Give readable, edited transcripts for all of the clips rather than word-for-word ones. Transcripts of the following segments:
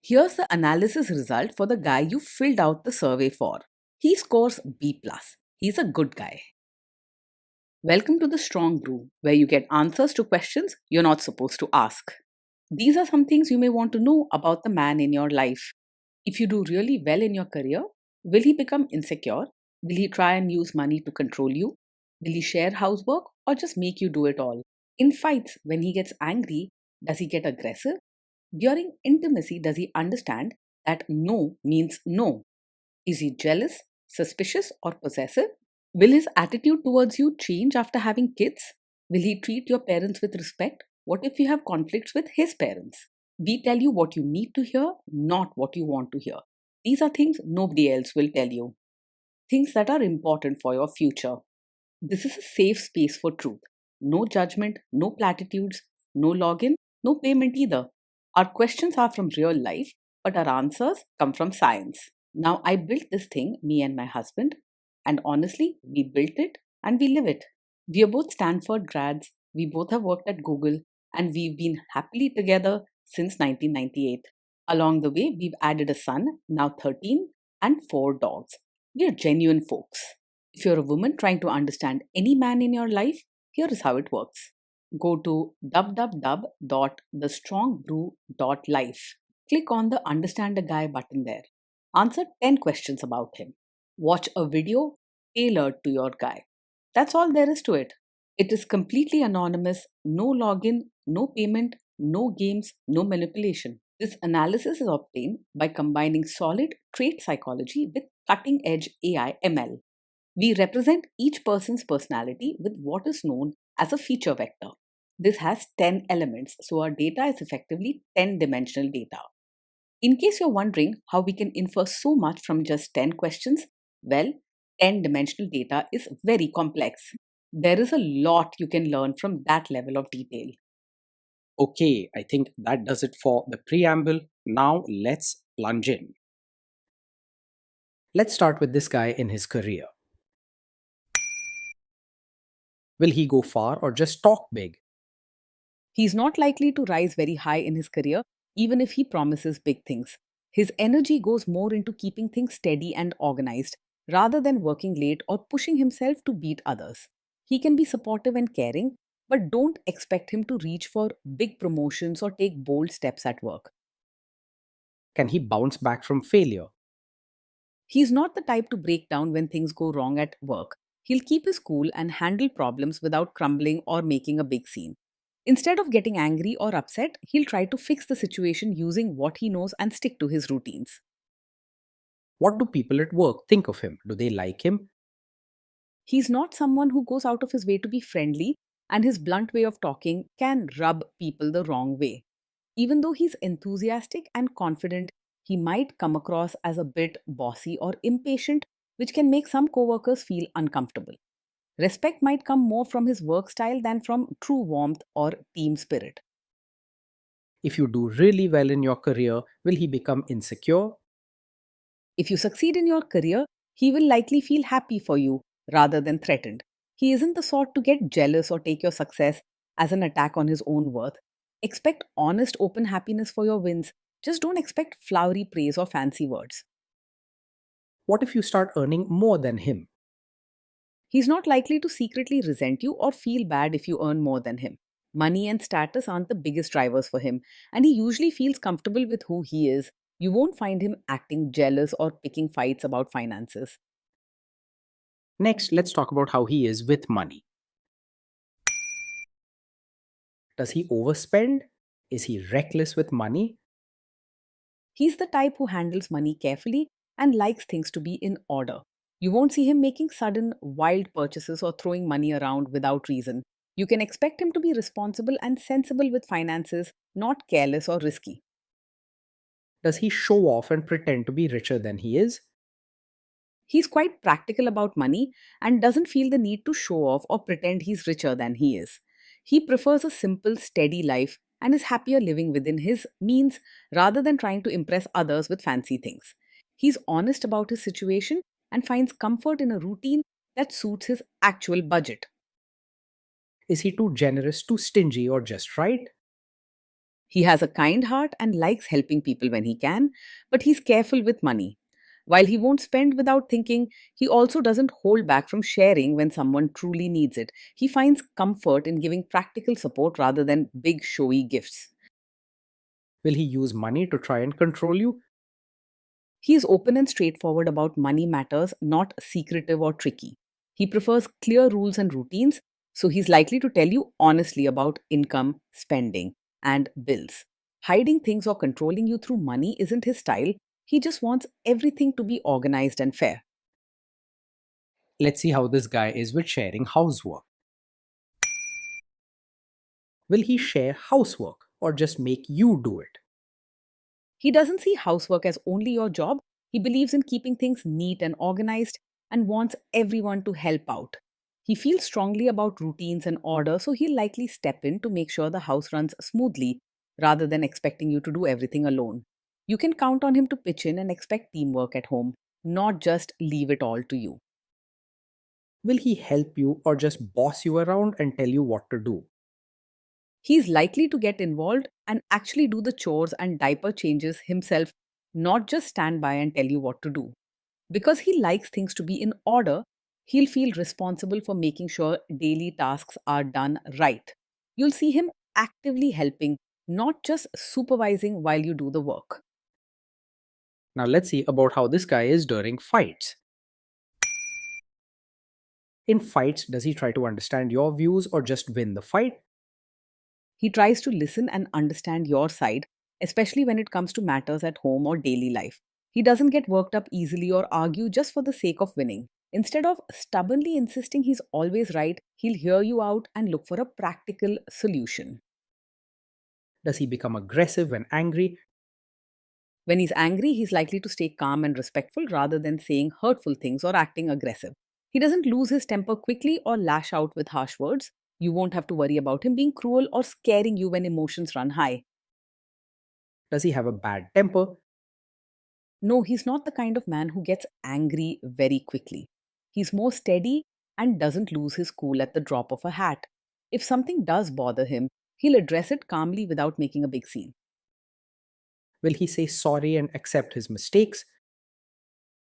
Here's the analysis result for the guy you filled out the survey for. He scores B+. He's a good guy. Welcome to the Strong Brew, where you get answers to questions you're not supposed to ask. These are some things you may want to know about the man in your life. If you do really well in your career, will he become insecure? Will he try and use money to control you? Will he share housework or just make you do it all? In fights, when he gets angry, does he get aggressive? During intimacy, does he understand that no means no? Is he jealous, suspicious, or possessive? Will his attitude towards you change after having kids? Will he treat your parents with respect? What if you have conflicts with his parents? We tell you what you need to hear, not what you want to hear. These are things nobody else will tell you. Things that are important for your future. This is a safe space for truth. No judgment, no platitudes, no login, no payment either. Our questions are from real life, but our answers come from science. Now, I built this thing, me and my husband, and honestly, we built it and we live it. We are both Stanford grads, we both have worked at Google, and we've been happily together since 1998. Along the way, we've added a son, now 13, and 4 dogs. We are genuine folks. If you're a woman trying to understand any man in your life, here is how it works. Go to www.thestrongbrew.life. Click on the Understand a Guy button there. Answer 10 questions about him. Watch a video tailored to your guy. That's all there is to it. It is completely anonymous, no login, no payment, no games, no manipulation. This analysis is obtained by combining solid trait psychology with cutting edge AI ML. We represent each person's personality with what is known as a feature vector. This has 10 elements, so our data is effectively 10-dimensional data. In case you're wondering how we can infer so much from just 10 questions, well, 10-dimensional data is very complex. There is a lot you can learn from that level of detail. Okay, I think that does it for the preamble. Now let's plunge in. Let's start with this guy in his career. Will he go far or just talk big? He's not likely to rise very high in his career, even if he promises big things. His energy goes more into keeping things steady and organized, rather than working late or pushing himself to beat others. He can be supportive and caring, but don't expect him to reach for big promotions or take bold steps at work. Can he bounce back from failure? He's not the type to break down when things go wrong at work. He'll keep his cool and handle problems without crumbling or making a big scene. Instead of getting angry or upset, he'll try to fix the situation using what he knows and stick to his routines. What do people at work think of him? Do they like him? He's not someone who goes out of his way to be friendly, and his blunt way of talking can rub people the wrong way. Even though he's enthusiastic and confident, he might come across as a bit bossy or impatient, which can make some coworkers feel uncomfortable. Respect might come more from his work style than from true warmth or team spirit. If you do really well in your career, will he become insecure? If you succeed in your career, he will likely feel happy for you rather than threatened. He isn't the sort to get jealous or take your success as an attack on his own worth. Expect honest, open happiness for your wins. Just don't expect flowery praise or fancy words. What if you start earning more than him? He's not likely to secretly resent you or feel bad if you earn more than him. Money and status aren't the biggest drivers for him, and he usually feels comfortable with who he is. You won't find him acting jealous or picking fights about finances. Next, let's talk about how he is with money. Does he overspend? Is he reckless with money? He's the type who handles money carefully and likes things to be in order. You won't see him making sudden, wild purchases or throwing money around without reason. You can expect him to be responsible and sensible with finances, not careless or risky. Does he show off and pretend to be richer than he is? He's quite practical about money and doesn't feel the need to show off or pretend he's richer than he is. He prefers a simple, steady life and is happier living within his means rather than trying to impress others with fancy things. He's honest about his situation and finds comfort in a routine that suits his actual budget. Is he too generous, too stingy, or just right? He has a kind heart and likes helping people when he can, but he's careful with money. While he won't spend without thinking, he also doesn't hold back from sharing when someone truly needs it. He finds comfort in giving practical support rather than big, showy gifts. Will he use money to try and control you? He is open and straightforward about money matters, not secretive or tricky. He prefers clear rules and routines, so he's likely to tell you honestly about income, spending, and bills. Hiding things or controlling you through money isn't his style. He just wants everything to be organized and fair. Let's see how this guy is with sharing housework. Will he share housework or just make you do it? He doesn't see housework as only your job. He believes in keeping things neat and organized and wants everyone to help out. He feels strongly about routines and order, so he'll likely step in to make sure the house runs smoothly rather than expecting you to do everything alone. You can count on him to pitch in and expect teamwork at home, not just leave it all to you. Will he help you or just boss you around and tell you what to do? He's likely to get involved and actually do the chores and diaper changes himself, not just stand by and tell you what to do. Because he likes things to be in order, he'll feel responsible for making sure daily tasks are done right. You'll see him actively helping, not just supervising while you do the work. Now let's see about how this guy is during fights. In fights, does he try to understand your views or just win the fight? He tries to listen and understand your side, especially when it comes to matters at home or daily life. He doesn't get worked up easily or argue just for the sake of winning. Instead of stubbornly insisting he's always right, he'll hear you out and look for a practical solution. Does he become aggressive when angry? When he's angry, he's likely to stay calm and respectful rather than saying hurtful things or acting aggressive. He doesn't lose his temper quickly or lash out with harsh words. You won't have to worry about him being cruel or scaring you when emotions run high. Does he have a bad temper? No, he's not the kind of man who gets angry very quickly. He's more steady and doesn't lose his cool at the drop of a hat. If something does bother him, he'll address it calmly without making a big scene. Will he say sorry and accept his mistakes?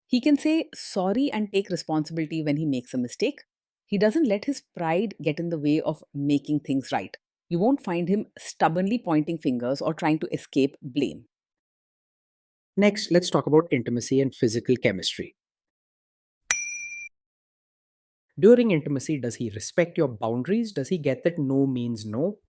He can say sorry and take responsibility when he makes a mistake. He doesn't let his pride get in the way of making things right. You won't find him stubbornly pointing fingers or trying to escape blame. Next, let's talk about intimacy and physical chemistry. During intimacy, does he respect your boundaries? Does he get that no means no?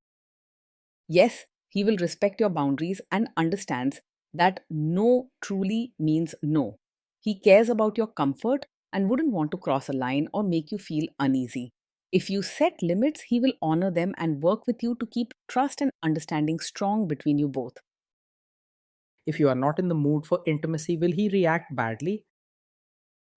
Yes, he will respect your boundaries and understands that no truly means no. He cares about your comfort and wouldn't want to cross a line or make you feel uneasy. If you set limits, he will honor them and work with you to keep trust and understanding strong between you both. If you are not in the mood for intimacy, will he react badly?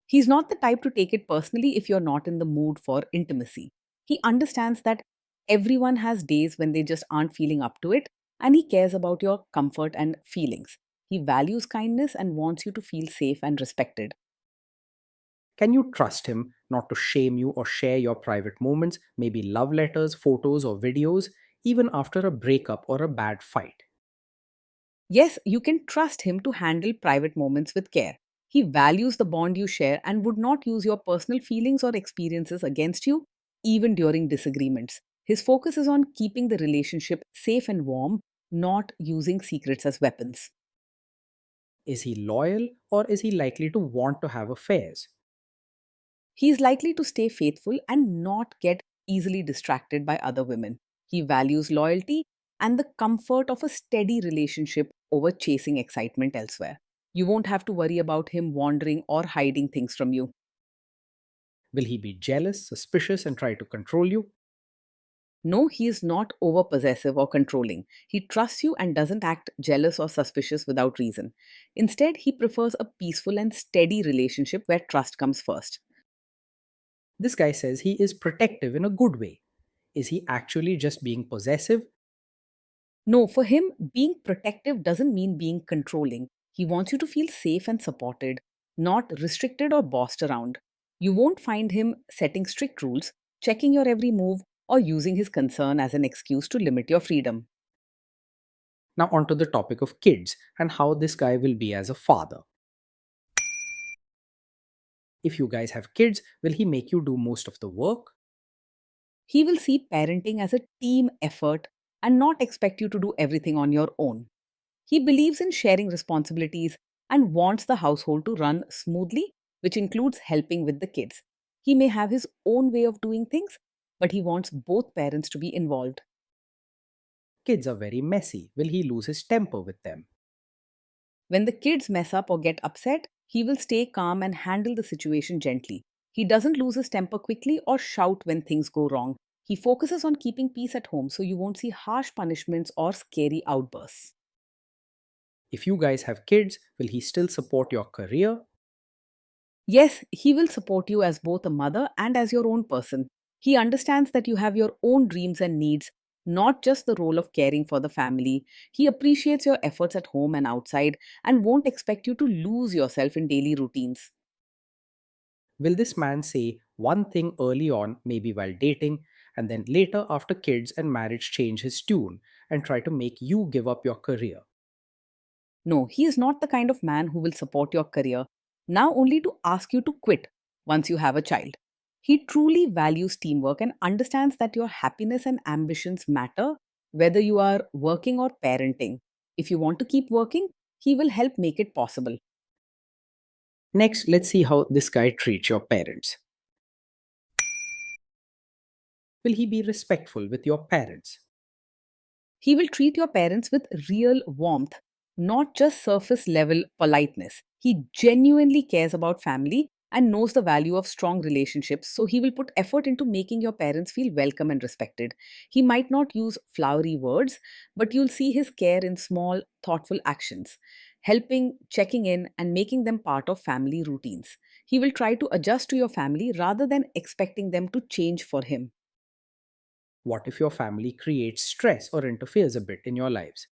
He's not the type to take it personally if you're not in the mood for intimacy. He understands that everyone has days when they just aren't feeling up to it, and he cares about your comfort and feelings. He values kindness and wants you to feel safe and respected. Can you trust him not to shame you or share your private moments, maybe love letters, photos, or videos, even after a breakup or a bad fight? Yes, you can trust him to handle private moments with care. He values the bond you share and would not use your personal feelings or experiences against you, even during disagreements. His focus is on keeping the relationship safe and warm, not using secrets as weapons. Is he loyal or is he likely to want to have affairs? He is likely to stay faithful and not get easily distracted by other women. He values loyalty and the comfort of a steady relationship over chasing excitement elsewhere. You won't have to worry about him wandering or hiding things from you. Will he be jealous, suspicious, and try to control you? No, he is not over possessive or controlling. He trusts you and doesn't act jealous or suspicious without reason. Instead, he prefers a peaceful and steady relationship where trust comes first. This guy says he is protective in a good way. Is he actually just being possessive? No, for him, being protective doesn't mean being controlling. He wants you to feel safe and supported, not restricted or bossed around. You won't find him setting strict rules, checking your every move, or using his concern as an excuse to limit your freedom. Now, onto the topic of kids and how this guy will be as a father. If you guys have kids, will he make you do most of the work? He will see parenting as a team effort and not expect you to do everything on your own. He believes in sharing responsibilities and wants the household to run smoothly, which includes helping with the kids. He may have his own way of doing things, but he wants both parents to be involved. Kids are very messy. Will he lose his temper with them? When the kids mess up or get upset, he will stay calm and handle the situation gently. He doesn't lose his temper quickly or shout when things go wrong. He focuses on keeping peace at home so you won't see harsh punishments or scary outbursts. If you guys have kids, will he still support your career? Yes, he will support you as both a mother and as your own person. He understands that you have your own dreams and needs, not just the role of caring for the family. He appreciates your efforts at home and outside and won't expect you to lose yourself in daily routines. Will this man say one thing early on, maybe while dating, and then later after kids and marriage change his tune and try to make you give up your career? No, he is not the kind of man who will support your career, now only to ask you to quit once you have a child. He truly values teamwork and understands that your happiness and ambitions matter whether you are working or parenting. If you want to keep working, he will help make it possible. Next, let's see how this guy treats your parents. Will he be respectful with your parents? He will treat your parents with real warmth, not just surface level politeness. He genuinely cares about family and knows the value of strong relationships, so he will put effort into making your parents feel welcome and respected. He might not use flowery words, but you'll see his care in small, thoughtful actions, helping, checking in, and making them part of family routines. He will try to adjust to your family rather than expecting them to change for him. What if your family creates stress or interferes a bit in your lives?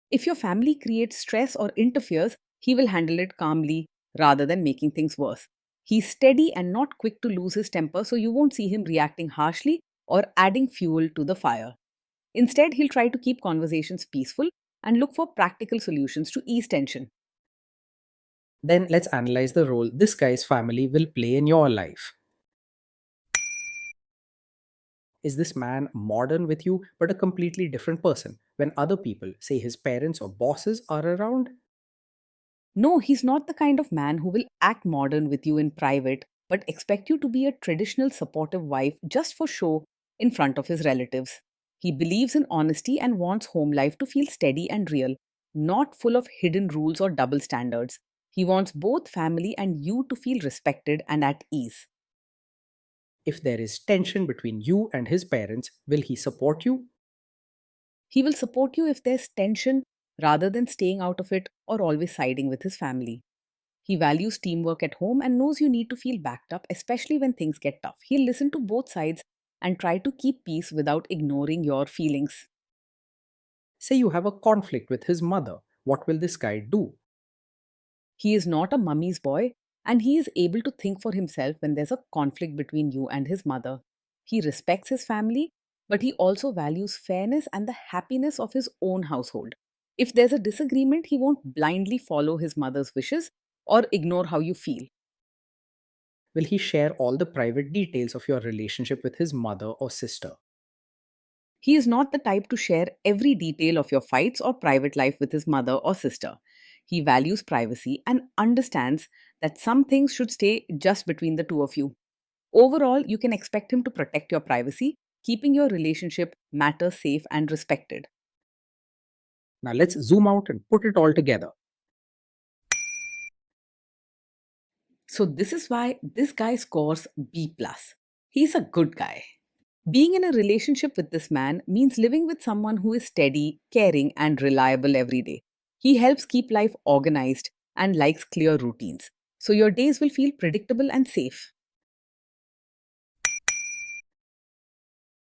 If your family creates stress or interferes, he will handle it calmly rather than making things worse. He's steady and not quick to lose his temper, so you won't see him reacting harshly or adding fuel to the fire. Instead, he'll try to keep conversations peaceful and look for practical solutions to ease tension. Then let's analyze the role this guy's family will play in your life. Is this man modern with you but a completely different person when other people, say his parents or bosses, are around? No, he's not the kind of man who will act modern with you in private, but expect you to be a traditional supportive wife just for show in front of his relatives. He believes in honesty and wants home life to feel steady and real, not full of hidden rules or double standards. He wants both family and you to feel respected and at ease. If there is tension between you and his parents, will he support you? He will support you if there's tension rather than staying out of it or always siding with his family. He values teamwork at home and knows you need to feel backed up, especially when things get tough. He'll listen to both sides and try to keep peace without ignoring your feelings. Say you have a conflict with his mother, what will this guy do? He is not a mummy's boy and he is able to think for himself when there's a conflict between you and his mother. He respects his family, but he also values fairness and the happiness of his own household. If there's a disagreement, he won't blindly follow his mother's wishes or ignore how you feel. Will he share all the private details of your relationship with his mother or sister? He is not the type to share every detail of your fights or private life with his mother or sister. He values privacy and understands that some things should stay just between the two of you. Overall, you can expect him to protect your privacy, keeping your relationship matter safe and respected. Now let's zoom out and put it all together. So this is why this guy scores B+. He's a good guy. Being in a relationship with this man means living with someone who is steady, caring, and reliable every day. He helps keep life organized and likes clear routines. So your days will feel predictable and safe.